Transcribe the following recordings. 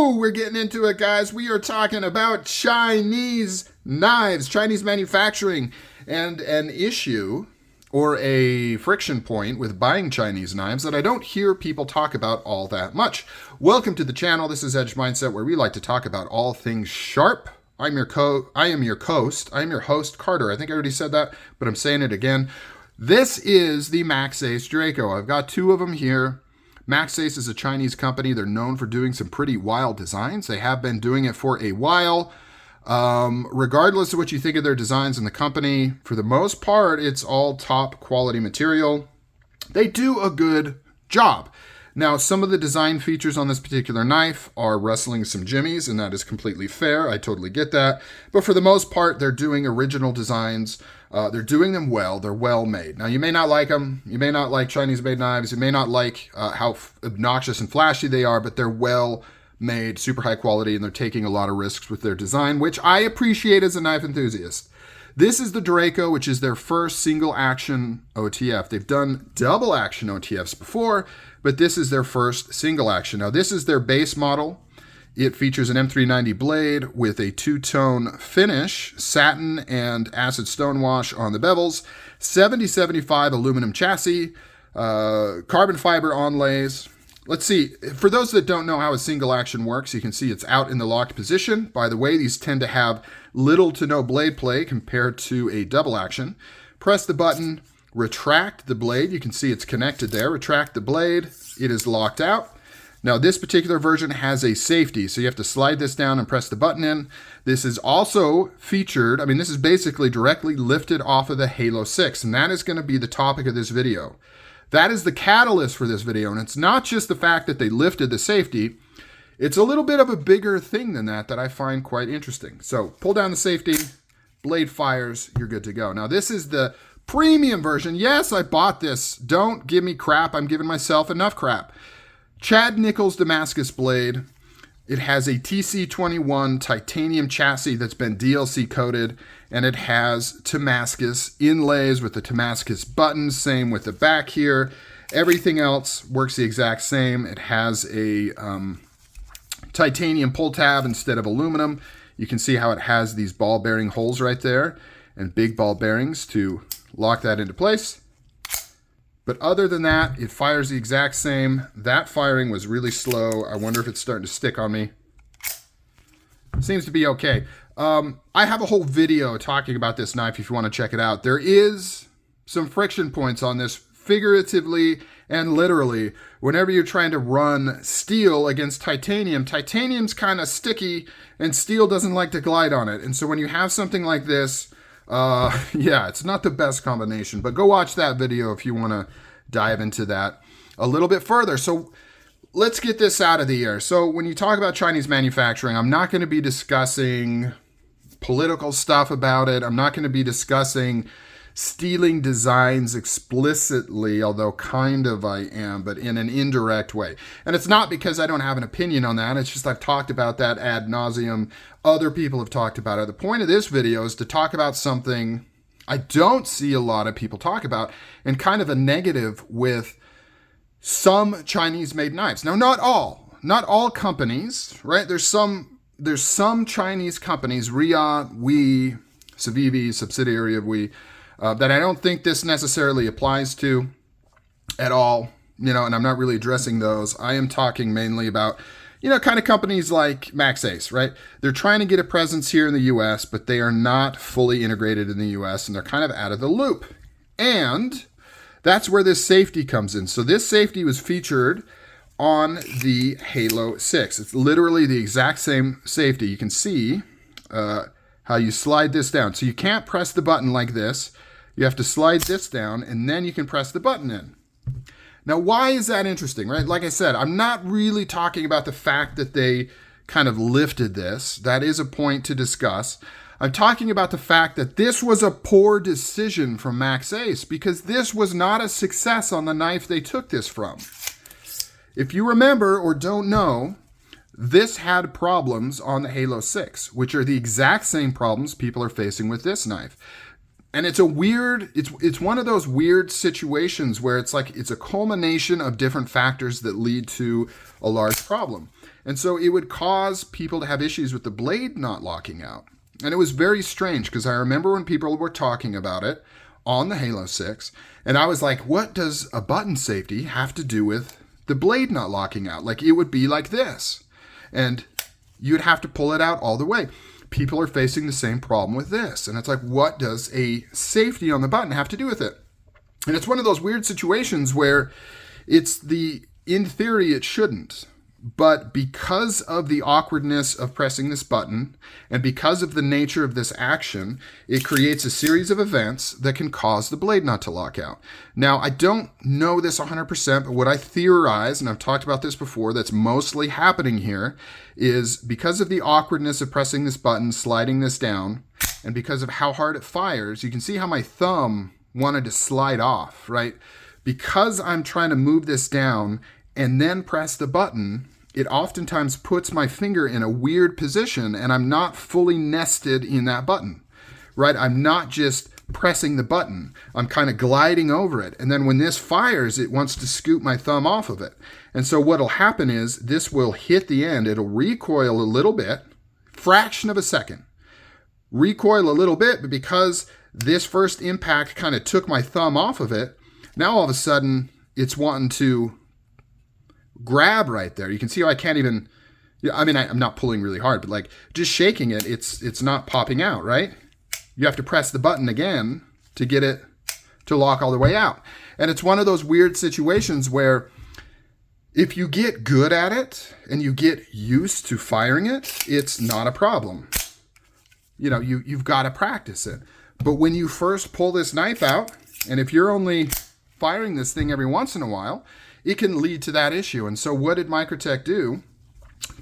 Woo! We're getting into it, guys. We are talking about Chinese knives, Chinese manufacturing, and an issue or a friction point with buying Chinese knives that I don't hear people talk about all that much. Welcome to the channel. This is Edge Mindset, where we like to talk about all things sharp. I am your host, Carter. I think I already said that, but I'm saying it again. This is the Maxace Draco. I've got two of them here. Maxace is a Chinese company. They're known for doing some pretty wild designs. They have been doing it for a while. Regardless of what you think of their designs in the company, for the most part, it's all top quality material. They do a good job. Now, some of the design features on this particular knife are wrestling some jimmies, and that is completely fair. I totally get that. But for the most part, they're doing original designs. They're doing them well. They're well made. Now, you may not like them. You may not like Chinese-made knives. You may not like how obnoxious and flashy they are, but they're well made, super high quality, and they're taking a lot of risks with their design, which I appreciate as a knife enthusiast. This is the Draco, which is their first single-action OTF. They've done double-action OTFs before, but this is their first single-action. Now, this is their base model. It features an M390 blade with a two-tone finish, satin and acid stonewash on the bevels, 7075 aluminum chassis, carbon fiber onlays. Let's see, for those that don't know how a single action works, you can see it's out in the locked position. By the way, these tend to have little to no blade play compared to a double action. Press the button, retract the blade. You can see it's connected there. Retract the blade, it is locked out. Now, this particular version has a safety, so you have to slide this down and press the button in. This is also featured, this is basically directly lifted off of the Halo 6, and that is going to be the topic of this video. That is the catalyst for this video, and it's not just the fact that they lifted the safety. It's a little bit of a bigger thing than that I find quite interesting. So, pull down the safety, blade fires, you're good to go. Now, this is the premium version. Yes, I bought this. Don't give me crap. I'm giving myself enough crap. Chad Nichols Damascus blade. It has a TC21 titanium chassis that's been DLC coated, and it has Damascus inlays with the Damascus buttons, same with the back here. Everything else works the exact same. It has a titanium pull tab instead of aluminum. You can see how it has these ball bearing holes right there and big ball bearings to lock that into place. But other than that, it fires the exact same. That firing was really slow. I wonder if it's starting to stick on me. Seems to be okay. I have a whole video talking about this knife if you want to check it out. There is some friction points on this, figuratively and literally. Whenever you're trying to run steel against titanium, titanium's kind of sticky and steel doesn't like to glide on it. And so when you have something like this, yeah, it's not the best combination, but go watch that video if you want to dive into that a little bit further. So let's get this out of the air. So when you talk about Chinese manufacturing, I'm not going to be discussing political stuff about it. I'm not going to be discussing stealing designs explicitly, although kind of I am, but in an indirect way. And it's not because I don't have an opinion on that. It's just I've talked about that ad nauseum. Other people have talked about it. The point of this video is to talk about something I don't see a lot of people talk about, and kind of a negative with some Chinese-made knives. Now, not all companies, right? There's some Chinese companies, Ria, We, Civivi, subsidiary of We, that I don't think this necessarily applies to at all, and I'm not really addressing those. I am talking mainly about, kind of companies like Maxace, right? They're trying to get a presence here in the US, but they are not fully integrated in the US, and they're kind of out of the loop. And that's where this safety comes in. So this safety was featured on the Halo 6. It's literally the exact same safety. You can see how you slide this down. So you can't press the button like this. You have to slide this down, and then you can press the button in. Now, why is that interesting, right? Like I said, I'm not really talking about the fact that they kind of lifted this. That is a point to discuss. I'm talking about the fact that this was a poor decision from Maxace, because this was not a success on the knife they took this from. If you remember or don't know, this had problems on the Halo 6, which are the exact same problems people are facing with this knife. And it's one of those weird situations where it's like it's a culmination of different factors that lead to a large problem. And so it would cause people to have issues with the blade not locking out. And it was very strange because I remember when people were talking about it on the Halo 6, and I was like, what does a button safety have to do with the blade not locking out? Like, it would be like this, and you'd have to pull it out all the way. People are facing the same problem with this. And it's like, what does a safety on the button have to do with it? And it's one of those weird situations where in theory, it shouldn't. But because of the awkwardness of pressing this button, and because of the nature of this action, it creates a series of events that can cause the blade not to lock out. Now, I don't know this 100%, but what I theorize, and I've talked about this before, that's mostly happening here, is because of the awkwardness of pressing this button, sliding this down, and because of how hard it fires, you can see how my thumb wanted to slide off, right? Because I'm trying to move this down and then press the button, it oftentimes puts my finger in a weird position and I'm not fully nested in that button, right? I'm not just pressing the button. I'm kind of gliding over it. And then when this fires, it wants to scoop my thumb off of it. And so what'll happen is this will hit the end. It'll recoil a little bit, fraction of a second. Recoil a little bit, but because this first impact kind of took my thumb off of it, now all of a sudden it's wanting to grab right there. You can see how I can't even, I'm not pulling really hard, but like just shaking it, it's not popping out, right? You have to press the button again to get it to lock all the way out. And it's one of those weird situations where if you get good at it and you get used to firing it, it's not a problem. You've got to practice it. But when you first pull this knife out, and if you're only firing this thing every once in a while, it can lead to that issue. And so what did Microtech do?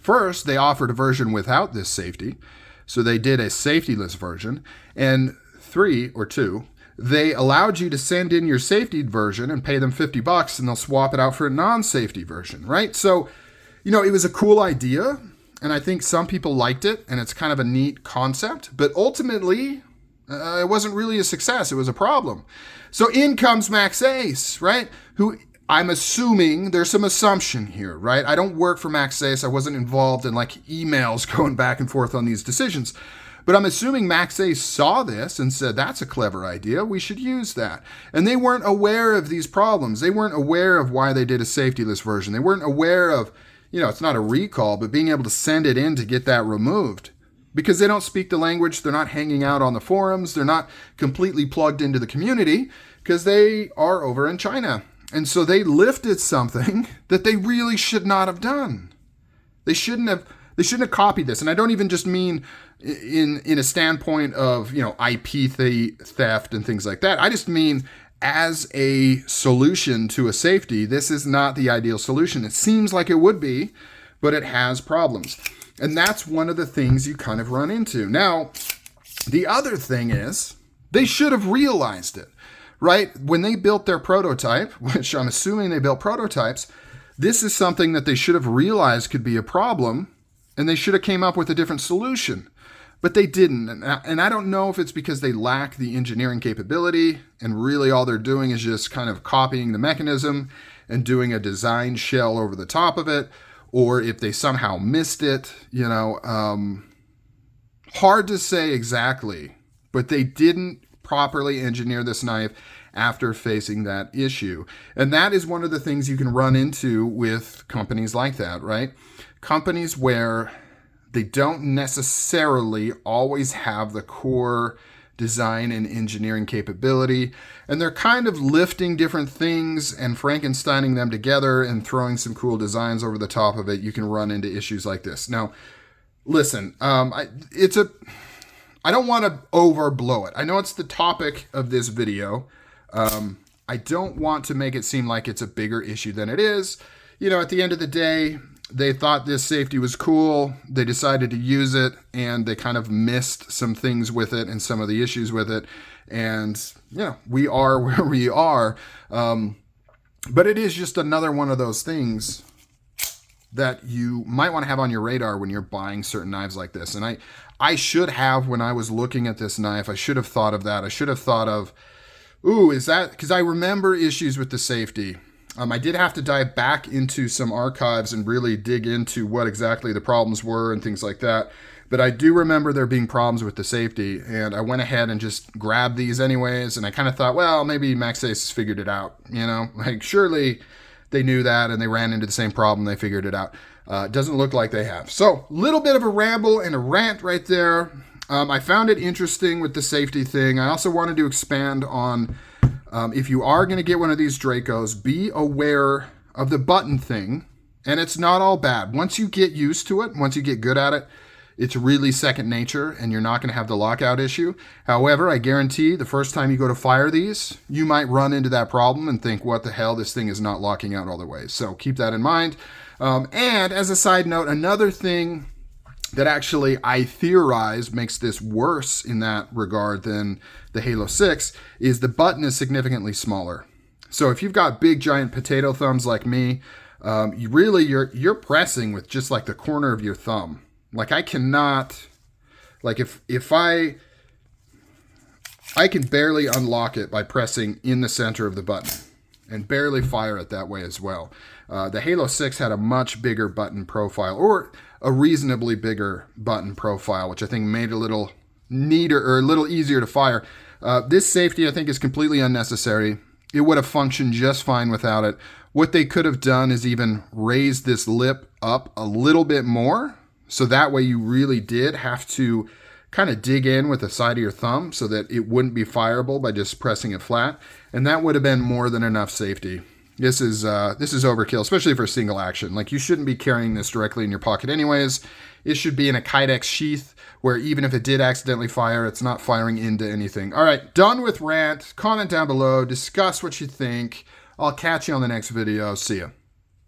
First, they offered a version without this safety. So they did a safetyless version. And 3 or 2, they allowed you to send in your safety version and pay them $50 and they'll swap it out for a non-safety version, right? So, it was a cool idea. And I think some people liked it. And it's kind of a neat concept. But ultimately, it wasn't really a success. It was a problem. So in comes Max Ace, right? Who I'm assuming there's some assumption here, right? I don't work for Max Ace. I wasn't involved in like emails going back and forth on these decisions. But I'm assuming Max Ace saw this and said, that's a clever idea. We should use that. And they weren't aware of these problems. They weren't aware of why they did a safetyless version. They weren't aware of, it's not a recall, but being able to send it in to get that removed. Because they don't speak the language, they're not hanging out on the forums, they're not completely plugged into the community because they are over in China. And so they lifted something that they really should not have done. They shouldn't have copied this. And I don't even just mean in a standpoint of, IP theft and things like that. I just mean as a solution to a safety, this is not the ideal solution. It seems like it would be, but it has problems. And that's one of the things you kind of run into. Now, the other thing is they should have realized it, right? When they built their prototype, which I'm assuming they built prototypes, this is something that they should have realized could be a problem, and they should have came up with a different solution. But they didn't. And I don't know if it's because they lack the engineering capability, and really all they're doing is just kind of copying the mechanism and doing a design shell over the top of it, or if they somehow missed it, hard to say exactly, but they didn't properly engineer this knife after facing that issue. And that is one of the things you can run into with companies like that, right? Companies where they don't necessarily always have the core design and engineering capability, and they're kind of lifting different things and Frankensteining them together and throwing some cool designs over the top of it. You can run into issues like this. Now, listen, I don't want to overblow it. I know it's the topic of this video. I don't want to make it seem like it's a bigger issue than it is. At the end of the day, they thought this safety was cool. They decided to use it, and they kind of missed some things with it and some of the issues with it. And, we are where we are. But it is just another one of those things that you might want to have on your radar when you're buying certain knives like this. And I should have, when I was looking at this knife, I should have thought of that. I should have thought of, is that, because I remember issues with the safety. I did have to dive back into some archives and really dig into what exactly the problems were and things like that. But I do remember there being problems with the safety, and I went ahead and just grabbed these anyways. And I kind of thought, well, maybe MaxAce has figured it out. You know, like surely they knew that and they ran into the same problem. They figured it out. Doesn't look like they have. So, little bit of a ramble and a rant right there. I found it interesting with the safety thing. I also wanted to expand on if you are going to get one of these Dracos, be aware of the button thing. And it's not all bad. Once you get used to it, once you get good at it, it's really second nature and you're not going to have the lockout issue. However, I guarantee the first time you go to fire these, you might run into that problem and think, what the hell, this thing is not locking out all the way. So keep that in mind. And as a side note, another thing that actually I theorize makes this worse in that regard than the Halo 6 is the button is significantly smaller. So if you've got big giant potato thumbs like me, you're pressing with just like the corner of your thumb. Like I cannot, like if I can barely unlock it by pressing in the center of the button and barely fire it that way as well. The Halo 6 had a much bigger button profile, or a reasonably bigger button profile, which I think made it a little neater or a little easier to fire. This safety I think is completely unnecessary. It would have functioned just fine without it. What they could have done is even raise this lip up a little bit more. So that way you really did have to kind of dig in with the side of your thumb so that it wouldn't be fireable by just pressing it flat. And that would have been more than enough safety. This is overkill, especially for single action. Like you shouldn't be carrying this directly in your pocket anyways. It should be in a Kydex sheath where even if it did accidentally fire, it's not firing into anything. All right, done with rant. Comment down below. Discuss what you think. I'll catch you on the next video. See ya.